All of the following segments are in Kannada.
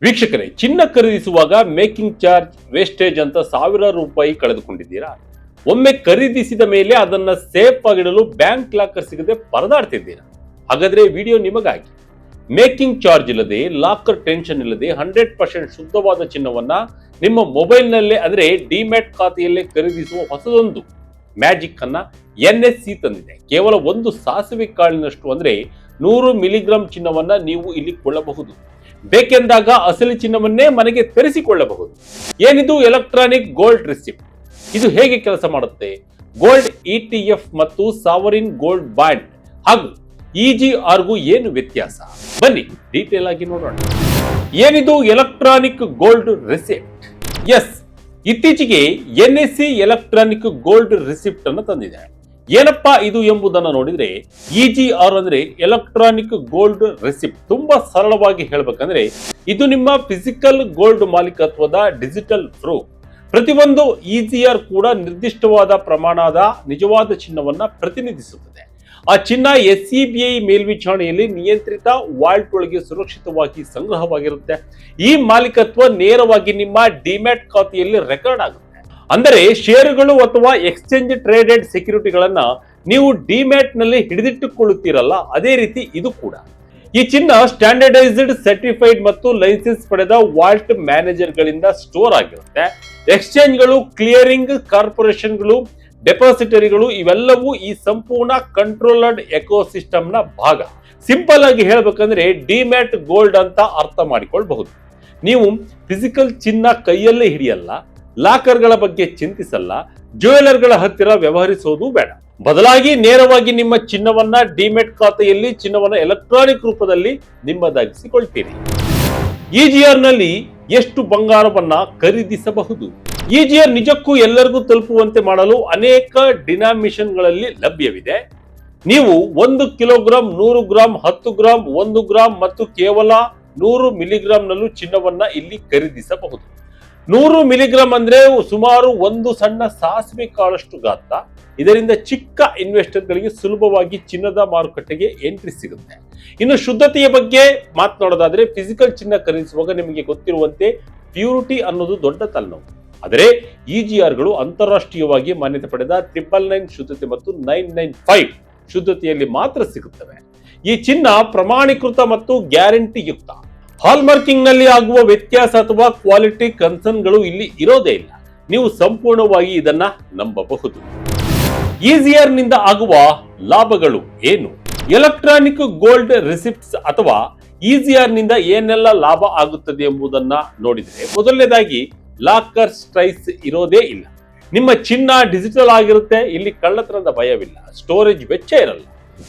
ವೀಕ್ಷಕರೇ, ಚಿನ್ನ ಖರೀದಿಸುವಾಗ ಮೇಕಿಂಗ್ ಚಾರ್ಜ್, ವೇಸ್ಟೇಜ್ ಅಂತ ಸಾವಿರಾರು ರೂಪಾಯಿ ಕಳೆದುಕೊಂಡಿದ್ದೀರಾ? ಒಮ್ಮೆ ಖರೀದಿಸಿದ ಮೇಲೆ ಅದನ್ನ ಸೇಫ್ ಆಗಿಡಲು ಬ್ಯಾಂಕ್ ಲಾಕರ್ ಸಿಗದೆ ಪರದಾಡ್ತಿದ್ದೀರಾ? ಹಾಗಾದ್ರೆ ವಿಡಿಯೋ ನಿಮಗಾಗಿ. ಮೇಕಿಂಗ್ ಚಾರ್ಜ್ ಇಲ್ಲದೆ, ಲಾಕರ್ ಟೆನ್ಷನ್ ಇಲ್ಲದೆ 100% ಶುದ್ಧವಾದ ಚಿನ್ನವನ್ನ ನಿಮ್ಮ ಮೊಬೈಲ್ನಲ್ಲೇ ಅಂದ್ರೆ ಡಿಮ್ಯಾಟ್ ಖಾತೆಯಲ್ಲೇ ಖರೀದಿಸುವ ಹೊಸದೊಂದು ಮ್ಯಾಜಿಕ್ ಅನ್ನ NSE ತಂದಿದೆ. ಕೇವಲ ಒಂದು ಸಾಸಿವೆ ಕಾಳಿನಷ್ಟು ಅಂದ್ರೆ 100 ಮಿಲಿಗ್ರಾಂ ಚಿನ್ನವನ್ನ ನೀವು ಇಲ್ಲಿ ಕೊಳ್ಳಬಹುದು. ಬೇಕೆಂದಾಗ ಅಸಲಿ ಚಿನ್ನವನ್ನೇ ಮನೆಗೆ ತರಿಸಿಕೊಳ್ಳಬಹುದು. ಏನಿದು ಎಲೆಕ್ಟ್ರಾನಿಕ್ ಗೋಲ್ಡ್ ರಿಸಿಪ್ಟ್? ಇದು ಹೇಗೆ ಕೆಲಸ ಮಾಡುತ್ತೆ? ಗೋಲ್ಡ್ ETF ಮತ್ತು ಸಾವರಿನ್ ಗೋಲ್ಡ್ ಬಾಂಡ್ ಹಾಗೂ EGRಗೂ ಏನು ವ್ಯತ್ಯಾಸ? ಬನ್ನಿ ಡೀಟೇಲ್ ಆಗಿ ನೋಡೋಣ. ಏನಿದು ಎಲೆಕ್ಟ್ರಾನಿಕ್ ಗೋಲ್ಡ್ ರಿಸಿಪ್ಟ್? ಎಸ್, ಇತ್ತೀಚೆಗೆ NSE ಎಲೆಕ್ಟ್ರಾನಿಕ್ ಗೋಲ್ಡ್ ರಿಸಿಪ್ಟ್ ಅನ್ನು ತಂದಿದೆ. ಏನಪ್ಪಾ ಇದು ಎಂಬುದನ್ನು ನೋಡಿದ್ರೆ, EGR ಅಂದ್ರೆ ಎಲೆಕ್ಟ್ರಾನಿಕ್ ಗೋಲ್ಡ್ ರಿಸಿಪ್ಟ್. ತುಂಬಾ ಸರಳವಾಗಿ ಹೇಳ್ಬೇಕಂದ್ರೆ ಇದು ನಿಮ್ಮ ಫಿಸಿಕಲ್ ಗೋಲ್ಡ್ ಮಾಲೀಕತ್ವದ ಡಿಜಿಟಲ್ ಪ್ರೂಫ್. ಪ್ರತಿಯೊಂದು EGR ಕೂಡ ನಿರ್ದಿಷ್ಟವಾದ ಪ್ರಮಾಣದ ನಿಜವಾದ ಚಿನ್ನವನ್ನ ಪ್ರತಿನಿಧಿಸುತ್ತದೆ. ಆ ಚಿನ್ನ SCBI ಮೇಲ್ವಿಚಾರಣೆಯಲ್ಲಿ ನಿಯಂತ್ರಿತ ವಾಲ್ಟ್ ಒಳಗೆ ಸುರಕ್ಷಿತವಾಗಿ ಸಂಗ್ರಹವಾಗಿರುತ್ತೆ. ಈ ಮಾಲೀಕತ್ವ ನೇರವಾಗಿ ನಿಮ್ಮ ಡಿಮ್ಯಾಟ್ ಖಾತೆಯಲ್ಲಿ ರೆಕಾರ್ಡ್ ಆಗುತ್ತೆ. ಅಂದರೆ ಷೇರುಗಳು ಅಥವಾ ಎಕ್ಸ್ಚೇಂಜ್ ಟ್ರೇಡೆಡ್ ಸೆಕ್ಯೂರಿಟಿಗಳನ್ನ ನೀವು ಡಿಮ್ಯಾಟ್ ನಲ್ಲಿ ಹಿಡಿದಿಟ್ಟುಕೊಳ್ಳುತ್ತೀರಲ್ಲ, ಅದೇ ರೀತಿ ಇದು ಕೂಡ. ಈ ಚಿನ್ನ ಸ್ಟ್ಯಾಂಡರ್ಡೈಸ್ಡ್, ಸರ್ಟಿಫೈಡ್ ಮತ್ತು ಲೈಸೆನ್ಸ್ ಪಡೆದ ವಾಲ್ಟ್ ಮ್ಯಾನೇಜರ್ ಗಳಿಂದ ಸ್ಟೋರ್ ಆಗಿರುತ್ತೆ. ಎಕ್ಸ್ಚೇಂಜ್ಗಳು, ಕ್ಲಿಯರಿಂಗ್ ಕಾರ್ಪೊರೇಷನ್ಗಳು, ಡೆಪಾಸಿಟರಿಗಳು ಇವೆಲ್ಲವೂ ಈ ಸಂಪೂರ್ಣ ಕಂಟ್ರೋಲರ್ಡ್ ಎಕೋಸಿಸ್ಟಮ್ ನ ಭಾಗ. ಸಿಂಪಲ್ ಆಗಿ ಹೇಳ್ಬೇಕಂದ್ರೆ ಡಿಮ್ಯಾಟ್ ಗೋಲ್ಡ್ ಅಂತ ಅರ್ಥ ಮಾಡಿಕೊಳ್ಬಹುದು. ನೀವು ಫಿಸಿಕಲ್ ಚಿನ್ನ ಕೈಯಲ್ಲೇ ಹಿಡಿಯಲ್ಲ, ಲಾಕರ್ಗಳ ಬಗ್ಗೆ ಚಿಂತಿಸಲ್ಲ, ಜ್ಯುವೆಲರ್ಗಳ ಹತ್ತಿರ ವ್ಯವಹರಿಸೋದು ಬೇಡ. ಬದಲಾಗಿ ನೇರವಾಗಿ ನಿಮ್ಮ ಚಿನ್ನವನ್ನ ಡಿಮ್ಯಾಟ್ ಖಾತೆಯಲ್ಲಿ ಚಿನ್ನವನ್ನ ಎಲೆಕ್ಟ್ರಾನಿಕ್ ರೂಪದಲ್ಲಿ ನಿಮ್ಮದಾಗಿಸಿಕೊಳ್ತೀರಿ. EGR ನಲ್ಲಿ ಎಷ್ಟು ಬಂಗಾರವನ್ನ ಖರೀದಿಸಬಹುದು? EGR ನಿಜಕ್ಕೂ ಎಲ್ಲರಿಗೂ ತಲುಪುವಂತೆ ಮಾಡಲು ಅನೇಕ ಡಿನಾಮಿನೇಷನ್ಗಳಲ್ಲಿ ಲಭ್ಯವಿದೆ. ನೀವು 1 ಕಿಲೋಗ್ರಾಂ, 100 ಗ್ರಾಂ, 10 ಗ್ರಾಂ, 1 ಗ್ರಾಂ ಮತ್ತು ಕೇವಲ 100 ಮಿಲಿಗ್ರಾಂ ನಲ್ಲೂ ಚಿನ್ನವನ್ನ ಇಲ್ಲಿ ಖರೀದಿಸಬಹುದು. 100 ಮಿಲಿಗ್ರಾಂ ಅಂದ್ರೆ ಸುಮಾರು ಒಂದು ಸಣ್ಣ ಸಾಸಿವೆ ಕಾಳಷ್ಟು ಗಾತ್ರ. ಇದರಿಂದ ಚಿಕ್ಕ ಇನ್ವೆಸ್ಟರ್ ಗಳಿಗೆ ಸುಲಭವಾಗಿ ಚಿನ್ನದ ಮಾರುಕಟ್ಟೆಗೆ ಎಂಟ್ರಿ ಸಿಗುತ್ತೆ. ಇನ್ನು ಶುದ್ಧತೆಯ ಬಗ್ಗೆ ಮಾತನಾಡೋದಾದ್ರೆ, ಫಿಸಿಕಲ್ ಚಿನ್ನ ಖರೀದಿಸುವಾಗ ನಿಮಗೆ ಗೊತ್ತಿರುವಂತೆ ಪ್ಯೂರಿಟಿ ಅನ್ನೋದು ದೊಡ್ಡ ತಲೆನೋವು. ಆದರೆ EGRಗಳು ಅಂತಾರಾಷ್ಟ್ರೀಯವಾಗಿ ಮಾನ್ಯತೆ ಪಡೆದ 999 ಶುದ್ಧತೆ ಮತ್ತು 995 ಶುದ್ಧತೆಯಲ್ಲಿ ಮಾತ್ರ ಸಿಗುತ್ತವೆ. ಈ ಚಿನ್ನ ಪ್ರಮಾಣೀಕೃತ ಮತ್ತು ಗ್ಯಾರಂಟಿ ಯುಕ್ತ. ಹಾಲ್ಮಾರ್ಕಿಂಗ್ ನಲ್ಲಿ ಆಗುವ ವ್ಯತ್ಯಾಸ ಅಥವಾ ಕ್ವಾಲಿಟಿ ಕನ್ಸರ್ನ್ಗಳು ಇಲ್ಲಿ ಇರೋದೇ ಇಲ್ಲ. ನೀವು ಸಂಪೂರ್ಣವಾಗಿ ಇದನ್ನ ನಂಬಬಹುದು. EGR ನಿಂದ ಆಗುವ ಲಾಭಗಳು ಏನು? ಎಲೆಕ್ಟ್ರಾನಿಕ್ ಗೋಲ್ಡ್ ರಿಸಿಪ್ಟ್ಸ್ ಅಥವಾ EGR ನಿಂದ ಏನೆಲ್ಲ ಲಾಭ ಆಗುತ್ತದೆ ಎಂಬುದನ್ನ ನೋಡಿದರೆ, ಮೊದಲನೇದಾಗಿ ಲಾಕರ್ ಸ್ಟ್ರೈಸ್ ಇರೋದೇ ಇಲ್ಲ. ನಿಮ್ಮ ಚಿನ್ನ ಡಿಜಿಟಲ್ ಆಗಿರುತ್ತೆ, ಇಲ್ಲಿ ಕಳ್ಳತನದ ಭಯವಿಲ್ಲ, ಸ್ಟೋರೇಜ್ ವೆಚ್ಚ ಇರಲ್ಲ.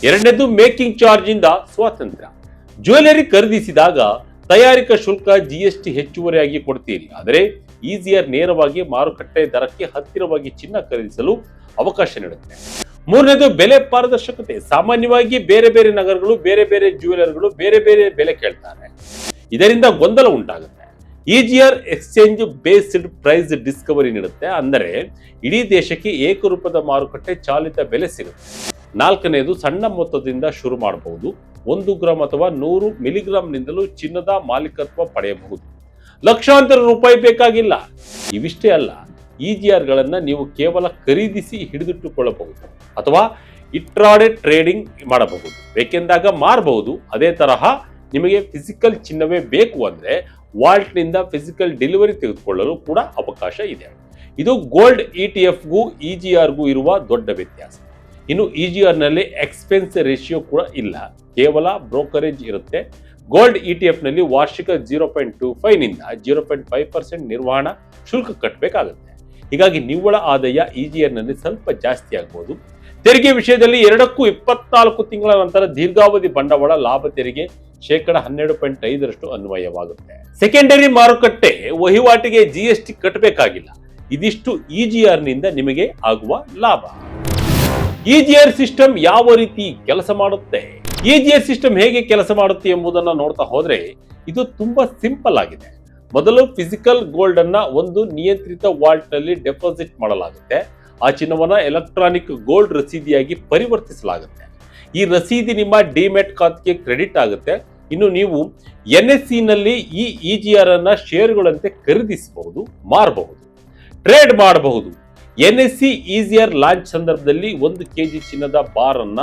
ಎರಡನೇದು ಮೇಕಿಂಗ್ ಚಾರ್ಜ್ ಇಂದ ಸ್ವಾತಂತ್ರ್ಯ. ಜ್ಯುವೆಲರಿ ಖರೀದಿಸಿದಾಗ ತಯಾರಿಕಾ ಶುಲ್ಕ, GST ಹೆಚ್ಚುವರಿಯಾಗಿ ಕೊಡ್ತೀರಿ. ಆದರೆ EGR ನೇರವಾಗಿ ಮಾರುಕಟ್ಟೆ ದರಕ್ಕೆ ಹತ್ತಿರವಾಗಿ ಚಿನ್ನ ಖರೀದಿಸಲು ಅವಕಾಶ ನೀಡುತ್ತೆ. ಮೂರನೇದು ಬೆಲೆ ಪಾರದರ್ಶಕತೆ. ಸಾಮಾನ್ಯವಾಗಿ ಬೇರೆ ಬೇರೆ ನಗರಗಳು, ಬೇರೆ ಬೇರೆ ಜ್ಯುವೆಲರ್ಗಳು ಬೇರೆ ಬೇರೆ ಬೆಲೆ ಕೇಳ್ತಾರೆ. ಇದರಿಂದ ಗೊಂದಲ ಉಂಟಾಗುತ್ತೆ. EGR exchange based price discovery ನೀಡುತ್ತೆ. ಅಂದರೆ ಇಡೀ ದೇಶಕ್ಕೆ ಏಕರೂಪದ ಮಾರುಕಟ್ಟೆ ಚಾಲಿತ ಬೆಲೆ ಸಿಗುತ್ತೆ. ನಾಲ್ಕನೇದು ಸಣ್ಣ ಮೊತ್ತದಿಂದ ಶುರು ಮಾಡಬಹುದು. 1 ಗ್ರಾಂ ಅಥವಾ 100 ಮಿಲಿಗ್ರಾಂ ನಿಂದಲೂ ಚಿನ್ನದ ಮಾಲೀಕತ್ವ ಪಡೆಯಬಹುದು. ಲಕ್ಷಾಂತರ ರೂಪಾಯಿ ಬೇಕಾಗಿಲ್ಲ. ಇವಿಷ್ಟೇ ಅಲ್ಲ, EGR ಗಳನ್ನ ನೀವು ಕೇವಲ ಖರೀದಿಸಿ ಹಿಡಿದಿಟ್ಟುಕೊಳ್ಳಬಹುದು ಅಥವಾ ಇಂಟ್ರಾಡೇ ಟ್ರೇಡಿಂಗ್ ಮಾಡಬಹುದು. ಬೇಕೆಂದಾಗ ಮಾರಬಹುದು. ಅದೇ ತರಹ ನಿಮಗೆ ಫಿಸಿಕಲ್ ಚಿನ್ನವೇ ಬೇಕು ಅಂದ್ರೆ ವಾಲ್ಟ್ ನಿಂದ ಫಿಸಿಕಲ್ ಡೆಲಿವರಿ ತೆಗೆದುಕೊಳ್ಳಲು ಕೂಡ ಅವಕಾಶ ಇದೆ. ಇದು ಗೋಲ್ಡ್ ETF-ಗೂ EGRಗೂ ಇರುವ ದೊಡ್ಡ ವ್ಯತ್ಯಾಸ. ಇನ್ನು EGR ನಲ್ಲಿ ಎಕ್ಸ್ಪೆನ್ಸ್ ರೇಷಿಯೋ ಕೂಡ ಇಲ್ಲ, ಕೇವಲ ಬ್ರೋಕರೇಜ್ ಇರುತ್ತೆ. ಗೋಲ್ಡ್ ETF ನಲ್ಲಿ ವಾರ್ಷಿಕ 0.25 ನಿಂದ 0.5% ನಿರ್ವಹಣಾ ಶುಲ್ಕ ಕಟ್ಟಬೇಕಾಗುತ್ತೆ. ಹೀಗಾಗಿ ನಿವ್ವಳ ಆದಾಯ EGR ನಲ್ಲಿ ಸ್ವಲ್ಪ ಜಾಸ್ತಿ ಆಗಬಹುದು. ತೆರಿಗೆ ವಿಷಯದಲ್ಲಿ 2ಕ್ಕೂ 24 ತಿಂಗಳ ನಂತರ ದೀರ್ಘಾವಧಿ ಬಂಡವಾಳ ಲಾಭ ತೆರಿಗೆ 12.5% ಅನ್ವಯವಾಗುತ್ತೆ. ಸೆಕೆಂಡರಿ ಮಾರುಕಟ್ಟೆ ವಹಿವಾಟಿಗೆ GST ಕಟ್ಟಬೇಕಾಗಿಲ್ಲ. ಇದಿಷ್ಟು EGR ನಿಂದ ನಿಮಗೆ ಆಗುವ ಲಾಭ. EGR ಸಿಸ್ಟಮ್ ಯಾವ ರೀತಿ ಕೆಲಸ ಮಾಡುತ್ತೆ? EGR ಸಿಸ್ಟಮ್ ಹೇಗೆ ಕೆಲಸ ಮಾಡುತ್ತೆ ಎಂಬುದನ್ನು ನೋಡ್ತಾ ಹೋದ್ರೆ ಇದು ತುಂಬಾ ಸಿಂಪಲ್ ಆಗಿದೆ. ಮೊದಲು ಫಿಸಿಕಲ್ ಗೋಲ್ಡ್ ಅನ್ನ ಒಂದು ನಿಯಂತ್ರಿತ ವಾಲ್ಟ್ ನಲ್ಲಿ ಡೆಪಾಸಿಟ್ ಮಾಡಲಾಗುತ್ತೆ. ಆ ಚಿನ್ನವನ್ನ ಎಲೆಕ್ಟ್ರಾನಿಕ್ ಗೋಲ್ಡ್ ರಸೀದಿಯಾಗಿ ಪರಿವರ್ತಿಸಲಾಗುತ್ತೆ. ಈ ರಸೀದಿ ನಿಮ್ಮ ಡಿಮ್ಯಾಟ್ ಖಾತೆಗೆ ಕ್ರೆಡಿಟ್ ಆಗುತ್ತೆ. ಇನ್ನು ನೀವು NSE ನಲ್ಲಿ ಈ EGR ಅನ್ನ ಷೇರುಗಳಂತೆ ಖರೀದಿಸಬಹುದು, ಮಾರಬಹುದು, ಟ್ರೇಡ್ ಮಾಡಬಹುದು. NSE EGR ಲಾಂಚ್ ಸಂದರ್ಭದಲ್ಲಿ 1 kg ಚಿನ್ನದ ಬಾರ್ ಅನ್ನ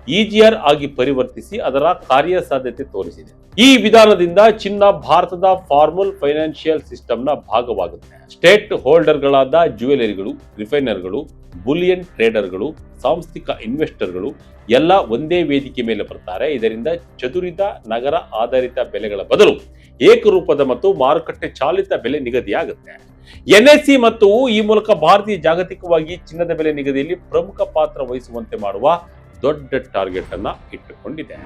EGR ಆಗಿ ಪರಿವರ್ತಿಸಿ ಅದರ ಕಾರ್ಯಸಾಧ್ಯತೆ ತೋರಿಸಿದೆ. ಈ ವಿಧಾನದಿಂದ ಚಿನ್ನ ಭಾರತದ ಫಾರ್ಮಲ್ ಫೈನಾನ್ಷಿಯಲ್ ಸಿಸ್ಟಮ್ನ ಭಾಗವಾಗುತ್ತೆ. ಸ್ಟೇಟ್ ಹೋಲ್ಡರ್ಗಳಾದ ಜ್ಯುವೆಲರಿಗಳು, ರಿಫೈನರ್ಗಳು, ಬುಲಿಯನ್ ಟ್ರೇಡರ್ಗಳು, ಸಾಂಸ್ಥಿಕ ಇನ್ವೆಸ್ಟರ್ಗಳು ಎಲ್ಲ ಒಂದೇ ವೇದಿಕೆ ಮೇಲೆ ಬರ್ತಾರೆ. ಇದರಿಂದ ಚದುರಿದ ನಗರ ಆಧಾರಿತ ಬೆಲೆಗಳ ಬದಲು ಏಕರೂಪದ ಮತ್ತು ಮಾರುಕಟ್ಟೆ ಚಾಲಿತ ಬೆಲೆ ನಿಗದಿಯಾಗುತ್ತೆ. NSE ಮತ್ತು ಈ ಮೂಲಕ ಭಾರತೀಯ ಜಾಗತಿಕವಾಗಿ ಚಿನ್ನದ ಬೆಲೆ ನಿಗದಿಯಲ್ಲಿ ಪ್ರಮುಖ ಪಾತ್ರ ವಹಿಸುವಂತೆ ಮಾಡುವ ದೊಡ್ಡ ಟಾರ್ಗೆಟ್ ಅನ್ನ ಇಟ್ಟುಕೊಂಡಿದೆ.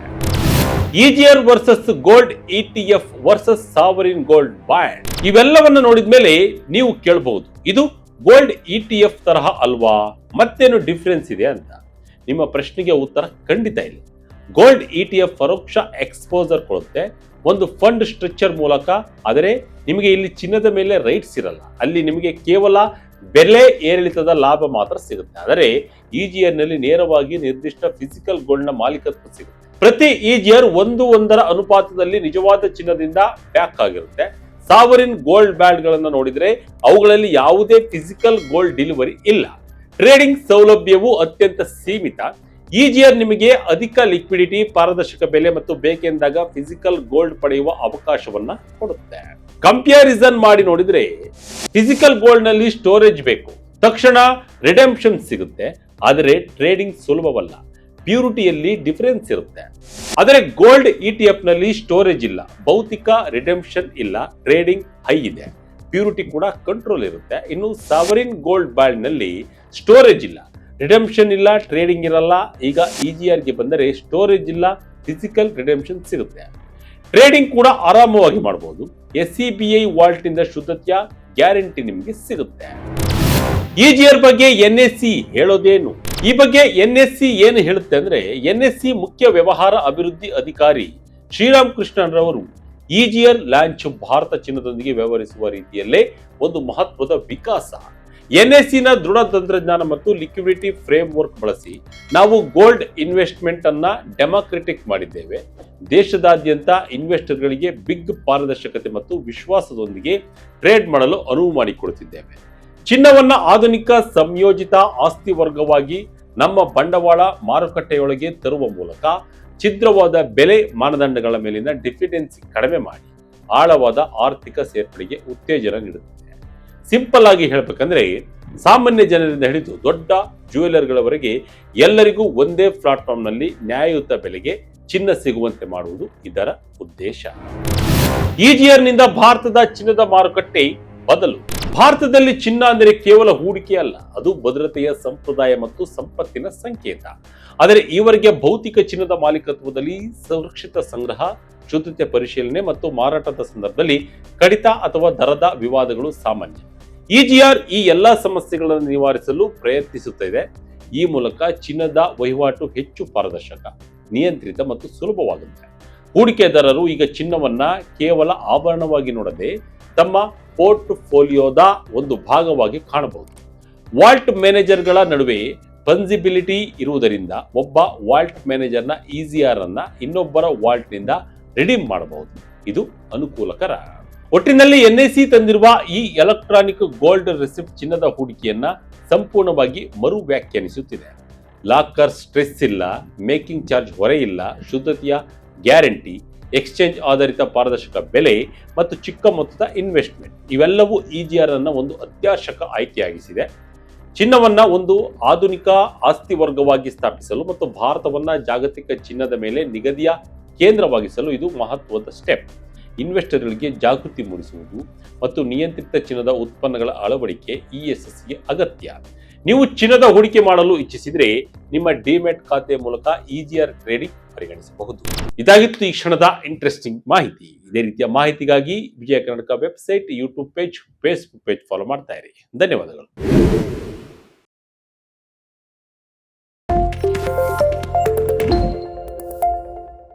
EGR versus gold ETF versus sovereign gold bond. ಇವೆಲ್ಲವನ್ನ ನೋಡಿದ ಮೇಲೆ ನೀವು ಕೇಳಬಹುದು, ಇದು ಗೋಲ್ಡ್ ETF ತರಹ ಅಲ್ವಾ, ಮತ್ತೇನು ಡಿಫರೆನ್ಸ್ ಇದೆ ಅಂತ. ನಿಮ್ಮ ಪ್ರಶ್ನೆಗೆ ಉತ್ತರ ಖಂಡಿತ ಇಲ್ಲ. ಗೋಲ್ಡ್ ETF ಪರೋಕ್ಷ ಎಕ್ಸ್ಪೋಜರ್ ಕೊಡುತ್ತೆ ಒಂದು ಫಂಡ್ ಸ್ಟ್ರಕ್ಚರ್ ಮೂಲಕ. ಆದರೆ ನಿಮಗೆ ಇಲ್ಲಿ ಚಿನ್ನದ ಮೇಲೆ ರೈಟ್ಸ್ ಇರಲ್ಲ, ಅಲ್ಲಿ ನಿಮಗೆ ಕೇವಲ ಬೆಲೆ ಏರಿಳಿತದ ಲಾಭ ಮಾತ್ರ ಸಿಗುತ್ತೆ. ಆದರೆ EGR ನಲ್ಲಿ ನೇರವಾಗಿ ನಿರ್ದಿಷ್ಟ ಫಿಸಿಕಲ್ ಗೋಲ್ಡ್ ನ ಮಾಲೀಕತ್ವ ಸಿಗುತ್ತೆ. ಪ್ರತಿ EGR 1:1 ಅನುಪಾತದಲ್ಲಿ ನಿಜವಾದ ಚಿನ್ನದಿಂದ ಬ್ಯಾಕ್ ಆಗಿರುತ್ತೆ. ಸಾವರಿನ್ ಗೋಲ್ಡ್ ಬ್ಯಾಂಡ್ ಗಳನ್ನು ನೋಡಿದ್ರೆ ಅವುಗಳಲ್ಲಿ ಯಾವುದೇ ಫಿಸಿಕಲ್ ಗೋಲ್ಡ್ ಡೆಲಿವರಿ ಇಲ್ಲ. ಟ್ರೇಡಿಂಗ್ ಸೌಲಭ್ಯವು ಅತ್ಯಂತ ಸೀಮಿತ. EGR ನಿಮಗೆ ಅಧಿಕ ಲಿಕ್ವಿಡಿಟಿ, ಪಾರದರ್ಶಕ ಬೆಲೆ ಮತ್ತು ಬೇಕೆಂದಾಗ ಫಿಸಿಕಲ್ ಗೋಲ್ಡ್ ಪಡೆಯುವ ಅವಕಾಶವನ್ನ ಕೊಡುತ್ತೆ. ಕಂಪ್ಯಾರಿಸನ್ ಮಾಡಿ ನೋಡಿದ್ರೆ ಫಿಸಿಕಲ್ ಗೋಲ್ಡ್ ನಲ್ಲಿ ಸ್ಟೋರೇಜ್ ಬೇಕು, ತಕ್ಷಣ ರಿಡೆಂಪ್ಷನ್ ಸಿಗುತ್ತೆ. ಆದರೆ ಟ್ರೇಡಿಂಗ್ ಸುಲಭವಲ್ಲ, ಪ್ಯೂರಿಟಿಯಲ್ಲಿ ಡಿಫರೆನ್ಸ್ ಇರುತ್ತೆ. ಆದರೆ ಗೋಲ್ಡ್ ETF ನಲ್ಲಿ ಸ್ಟೋರೇಜ್ ಇಲ್ಲ, ಭೌತಿಕ ರಿಡೆಂಪ್ಷನ್ ಇಲ್ಲ, ಟ್ರೇಡಿಂಗ್ ಹೈ ಇದೆ, ಪ್ಯೂರಿಟಿ ಕೂಡ ಕಂಟ್ರೋಲ್ ಇರುತ್ತೆ. ಇನ್ನು ಸಾವರಿನ್ ಗೋಲ್ಡ್ ಬಾಂಡ್ ನಲ್ಲಿ ಸ್ಟೋರೇಜ್ ಇಲ್ಲ, ರಿಡೆಂಪ್ಷನ್ ಇಲ್ಲ, ಟ್ರೇಡಿಂಗ್ ಇರಲ್ಲ. ಈಗ EGR ಗೆ ಬಂದರೆ ಸ್ಟೋರೇಜ್ ಇಲ್ಲ, ಫಿಸಿಕಲ್ ರಿಡೆಂಪ್ಷನ್ ಸಿಗುತ್ತೆ, ಟ್ರೇಡಿಂಗ್ ಕೂಡ ಆರಾಮವಾಗಿ ಮಾಡಬಹುದು. SCBI ವಾಲ್ಟ್ ನಿಂದ ಶುದ್ಧತೆಯ ಗ್ಯಾರಂಟಿ ನಿಮಗೆ ಸಿಗುತ್ತೆ. EGR ಬಗ್ಗೆ NSE ಹೇಳೋದೇನು? ಈ ಬಗ್ಗೆ NSE ಏನು ಹೇಳುತ್ತೆ ಅಂದ್ರೆ, NSE ಮುಖ್ಯ ವ್ಯವಹಾರ ಅಭಿವೃದ್ಧಿ ಅಧಿಕಾರಿ ಶ್ರೀರಾಮ್ ಕೃಷ್ಣನ್ರವರು EGR ಲಾಂಚ್ ಭಾರತ ಚಿನ್ನದೊಂದಿಗೆ ವ್ಯವಹರಿಸುವ ರೀತಿಯಲ್ಲೇ ಒಂದು ಮಹತ್ವದ ವಿಕಾಸ. NSE ನ ದೃಢ ತಂತ್ರಜ್ಞಾನ ಮತ್ತು ಲಿಕ್ವಿಡಿಟಿ ಫ್ರೇಮ್ ವರ್ಕ್ ಬಳಸಿ ನಾವು ಗೋಲ್ಡ್ ಇನ್ವೆಸ್ಟ್ಮೆಂಟ್ ಅನ್ನ ಡೆಮಾಕ್ರೆಟಿಕ್ ಮಾಡಿದ್ದೇವೆ. ದೇಶದಾದ್ಯಂತ ಇನ್ವೆಸ್ಟರ್ಗಳಿಗೆ ಬಿಗ್ ಪಾರದರ್ಶಕತೆ ಮತ್ತು ವಿಶ್ವಾಸದೊಂದಿಗೆ ಟ್ರೇಡ್ ಮಾಡಲು ಅನುವು ಮಾಡಿಕೊಡುತ್ತಿದ್ದೇವೆ. ಚಿನ್ನವನ್ನ ಆಧುನಿಕ ಸಂಯೋಜಿತ ಆಸ್ತಿ ವರ್ಗವಾಗಿ ನಮ್ಮ ಬಂಡವಾಳ ಮಾರುಕಟ್ಟೆಯೊಳಗೆ ತರುವ ಮೂಲಕ ಛಿದ್ರವಾದ ಬೆಲೆ ಮಾನದಂಡಗಳ ಮೇಲಿನ ಡಿಪೆಂಡೆನ್ಸಿ ಕಡಿಮೆ ಮಾಡಿ ಆಳವಾದ ಆರ್ಥಿಕ ಸೇರ್ಪಡೆಗೆ ಉತ್ತೇಜನ ನೀಡುತ್ತದೆ. ಸಿಂಪಲ್ ಆಗಿ ಹೇಳಬೇಕಂದ್ರೆ, ಸಾಮಾನ್ಯ ಜನರಿಂದ ಹಿಡಿದು ದೊಡ್ಡ ಜ್ಯುವೆಲರ್ಗಳವರೆಗೆ ಎಲ್ಲರಿಗೂ ಒಂದೇ ಪ್ಲಾಟ್ಫಾರ್ಮ್ ನಲ್ಲಿ ನ್ಯಾಯಯುತ ಬೆಲೆಗೆ ಚಿನ್ನ ಸಿಗುವಂತೆ ಮಾಡುವುದು ಇದರ ಉದ್ದೇಶ. EGR ನಿಂದ ಭಾರತದ ಚಿನ್ನದ ಮಾರುಕಟ್ಟೆ ಬದಲು. ಭಾರತದಲ್ಲಿ ಚಿನ್ನ ಅಂದರೆ ಕೇವಲ ಹೂಡಿಕೆ ಅಲ್ಲ, ಅದು ಭದ್ರತೆಯ ಸಂಪ್ರದಾಯ ಮತ್ತು ಸಂಪತ್ತಿನ ಸಂಕೇತ. ಆದರೆ ಈವರೆಗೆ ಭೌತಿಕ ಚಿನ್ನದ ಮಾಲೀಕತ್ವದಲ್ಲಿ ಸುರಕ್ಷಿತ ಸಂಗ್ರಹ, ಶುದ್ಧತೆ ಪರಿಶೀಲನೆ ಮತ್ತು ಮಾರಾಟದ ಸಂದರ್ಭದಲ್ಲಿ ಕಡಿತ ಅಥವಾ ದರದ ವಿವಾದಗಳು ಸಾಮಾನ್ಯ. EGR ಈ ಎಲ್ಲಾ ಸಮಸ್ಯೆಗಳನ್ನು ನಿವಾರಿಸಲು ಪ್ರಯತ್ನಿಸುತ್ತಿದೆ. ಈ ಮೂಲಕ ಚಿನ್ನದ ವಹಿವಾಟು ಹೆಚ್ಚು ಪಾರದರ್ಶಕ, ನಿಯಂತ್ರಿತ ಮತ್ತು ಸುಲಭವಾಗುತ್ತೆ. ಹೂಡಿಕೆದಾರರು ಈಗ ಚಿನ್ನವನ್ನ ಕೇವಲ ಆಭರಣವಾಗಿ ನೋಡದೆ ತಮ್ಮ ಪೋರ್ಟ್ಫೋಲಿಯೋದ ಒಂದು ಭಾಗವಾಗಿ ಕಾಣಬಹುದು. ವಾಲ್ಟ್ ಮ್ಯಾನೇಜರ್ಗಳ ನಡುವೆ ಫಂಜಿಬಿಲಿಟಿ ಇರುವುದರಿಂದ ಒಬ್ಬ ವಾಲ್ಟ್ ಮ್ಯಾನೇಜರ್ನ EGR ಅನ್ನ ಇನ್ನೊಬ್ಬರ ವಾಲ್ಟ್ ನಿಂದ ರಿಡೀಮ್ ಮಾಡಬಹುದು. ಇದು ಅನುಕೂಲಕರ. ಒಟ್ಟಿನಲ್ಲಿ NSE ತಂದಿರುವ ಈ ಎಲೆಕ್ಟ್ರಾನಿಕ್ ಗೋಲ್ಡ್ ರಿಸಿಪ್ಟ್ ಚಿನ್ನದ ಹೂಡಿಕೆಯನ್ನ ಸಂಪೂರ್ಣವಾಗಿ ಮರು ವ್ಯಾಖ್ಯಾನಿಸುತ್ತಿದೆ. ಲಾಕರ್ ಸ್ಟ್ರೆಸ್ ಇಲ್ಲ, ಮೇಕಿಂಗ್ ಚಾರ್ಜ್ ಹೊರೆ ಇಲ್ಲ, ಶುದ್ಧತೆಯ ಗ್ಯಾರಂಟಿ, ಎಕ್ಸ್ಚೇಂಜ್ ಆಧಾರಿತ ಪಾರದರ್ಶಕ ಬೆಲೆ ಮತ್ತು ಚಿಕ್ಕ ಮೊತ್ತದ ಇನ್ವೆಸ್ಟ್ಮೆಂಟ್ ಇವೆಲ್ಲವೂ EGR ಅನ್ನ ಒಂದು ಅತ್ಯಾವಶ್ಯಕ ಆಯ್ಕೆಯಾಗಿಸಿದೆ. ಚಿನ್ನವನ್ನ ಒಂದು ಆಧುನಿಕ ಆಸ್ತಿ ವರ್ಗವಾಗಿ ಸ್ಥಾಪಿಸಲು ಮತ್ತು ಭಾರತವನ್ನ ಜಾಗತಿಕ ಚಿನ್ನದ ಮೇಲೆ ನಿಗದಿಯ ಕೇಂದ್ರವಾಗಿಸಲು ಇದು ಮಹತ್ವದ ಸ್ಟೆಪ್. ಇನ್ವೆಸ್ಟರ್ಗಳಿಗೆ ಜಾಗೃತಿ ಮೂಡಿಸುವುದು ಮತ್ತು ನಿಯಂತ್ರಿತ ಚಿನ್ನದ ಉತ್ಪನ್ನಗಳ ಅಳವಡಿಕೆ ಈ ಯಶಸ್ಸಿಗೆ ಅಗತ್ಯ. ನೀವು ಚಿನ್ನದ ಹೂಡಿಕೆ ಮಾಡಲು ಇಚ್ಛಿಸಿದರೆ ನಿಮ್ಮ ಡಿಮ್ಯಾಟ್ ಖಾತೆ ಮೂಲಕ EGR ಟ್ರೇಡಿಂಗ್ ಪರಿಗಣಿಸಬಹುದು. ಇದಾಗಿತ್ತು ಈ ಕ್ಷಣದ ಇಂಟ್ರೆಸ್ಟಿಂಗ್ ಮಾಹಿತಿ. ಇದೇ ರೀತಿಯ ಮಾಹಿತಿಗಾಗಿ Vijaya Karnataka website, YouTube page, Facebook page follow ಮಾಡ್ತಾ ಇರಿ. ಧನ್ಯವಾದಗಳು.